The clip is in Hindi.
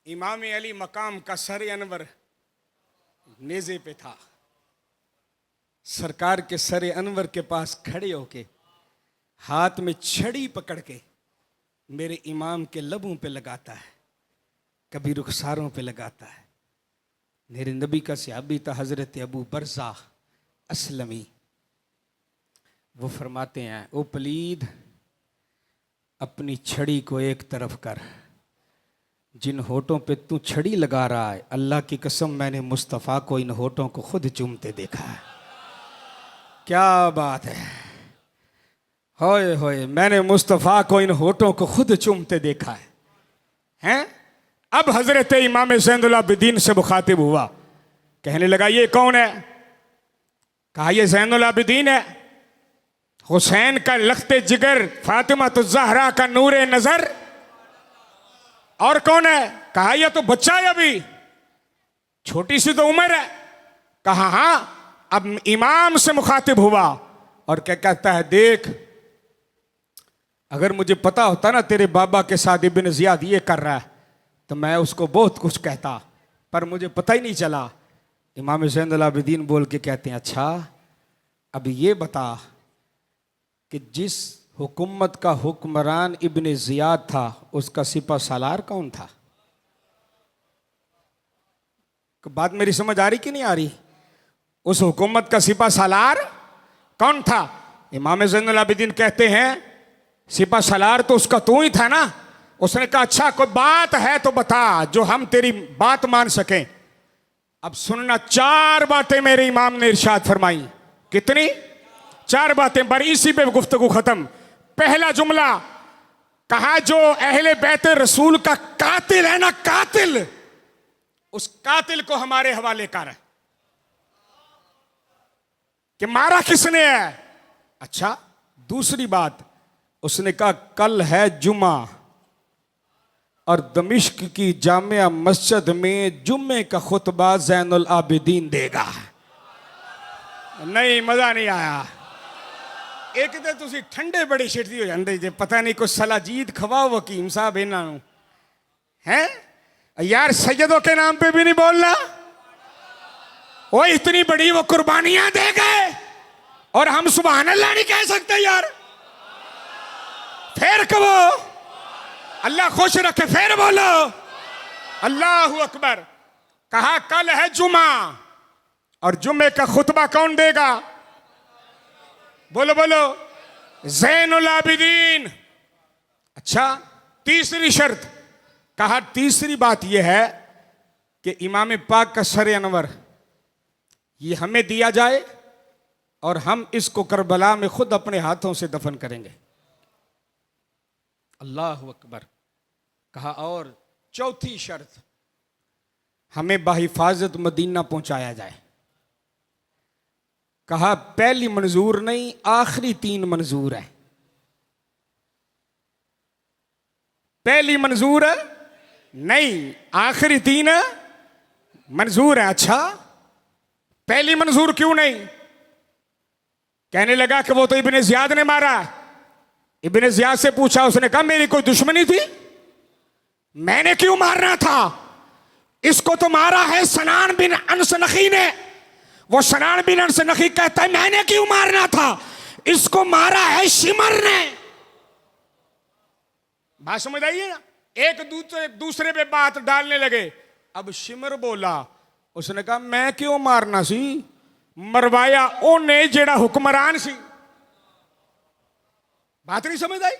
इमाम अली मकाम का सर अनवर नेज़े पे था। सरकार के सर अनवर के पास खड़े होके हाथ में छड़ी पकड़ के मेरे इमाम के लबों पे लगाता है, कभी रुखसारों पे लगाता है। मेरे नबी का सहाबी था हजरत अबू बरज़ा असलमी। वो फरमाते हैं, ओ पलीद, अपनी छड़ी को एक तरफ कर, जिन होठों पे तू छड़ी लगा रहा है, अल्लाह की कसम मैंने मुस्तफ़ा को इन होठों को खुद चूमते देखा है। क्या बात है, होए होए, मैंने मुस्तफ़ा को इन होठों को खुद चूमते देखा है। हैं? अब हजरत इमाम ज़ैनुल आबिदीन से मुखातिब हुआ, कहने लगा ये कौन है? कहा ये ज़ैनुल आबिदीन है, हुसैन का लख्ते जिगर, फातिमा तो ज़हरा का नूरे नजर। और कौन है? कहा यह तो बच्चा है, अभी छोटी सी तो उम्र है। कहा हाँ। अब इमाम से मुखातिब हुआ और क्या कहता है, देख, अगर मुझे पता होता ना तेरे बाबा के साथ इब्न ज़ियाद ये कर रहा है तो मैं उसको बहुत कुछ कहता, पर मुझे पता ही नहीं चला। इमाम ज़ैनुल आबिदीन बोल के कहते हैं, अच्छा अब ये बता कि जिस हुकूमत का हुक्मरान इब्न ज़ियाद था उसका सिपा सालार कौन था? बात मेरी समझ आ रही कि नहीं आ रही? उस हुकूमत का सिपा सालार कौन था? इमाम ज़ैनुल आबिदीन कहते हैं, सिपा सालार तो उसका तू ही था ना। उसने कहा अच्छा कोई बात है तो बता जो हम तेरी बात मान सकें। अब सुनना, चार बातें मेरे इमाम ने इरशाद फरमाई। कितनी? चार बातें, पर इसी पे गुफ्तगू खत्म। पहला जुमला कहा, जो अहले बैत रसूल का कातिल है ना, कातिल, उस कातिल को हमारे हवाले कर। कि मारा किसने है? अच्छा, दूसरी बात उसने कहा, कल है जुमा और दमिश्क की जामिया मस्जिद में जुम्मे का खुतबा ज़ैनुल आबिदीन देगा। नहीं, मजा नहीं आया। एक तो तुसी ठंडे बड़े छिड़ती हो जाते जे, पता नहीं कुछ सलाजीद खवाओ वकीम साहब इन्हों हैं यार। सैयदों के नाम पे भी नहीं बोलना। वो इतनी बड़ी वो कुर्बानियां दे गए और हम सुभान अल्लाह नहीं कह सकते यार। फिर कहो अल्लाह खुश रखे, फिर बोलो अल्लाहु अकबर। कहा कल है जुमा और जुम्मे का खुतबा कौन देगा? बोलो बोलो, ज़ैनुल आबिदीन। अच्छा, तीसरी शर्त कहा, तीसरी बात यह है कि इमाम पाक का सर अनवर ये हमें दिया जाए और हम इसको करबला में खुद अपने हाथों से दफन करेंगे। अल्लाहु अकबर। कहा और चौथी शर्त, हमें बाहिफाजत मदीना पहुंचाया जाए। कहा पहली मंजूर नहीं, आखिरी तीन मंजूर है। पहली मंजूर है नहीं, आखिरी तीन मंजूर है। अच्छा, पहली मंजूर क्यों नहीं? कहने लगा कि वो तो इब्न ज़ियाद ने मारा। इब्न ज़ियाद से पूछा, उसने कहा मेरी कोई दुश्मनी थी, मैंने क्यों मारना था? इसको तो मारा है सनान बिन अनस नखी ने। वो सनान बिन अनस नखी कहता है मैंने क्यों मारना था, इसको मारा है शिमर ने। बात समझ आई है ना? एक दूसरे पे बात डालने लगे। अब शिमर बोला, उसने कहा मैं क्यों मारना सी, मरवाया ओने जेड़ा हुक्मरान सी। बात नहीं समझ आई?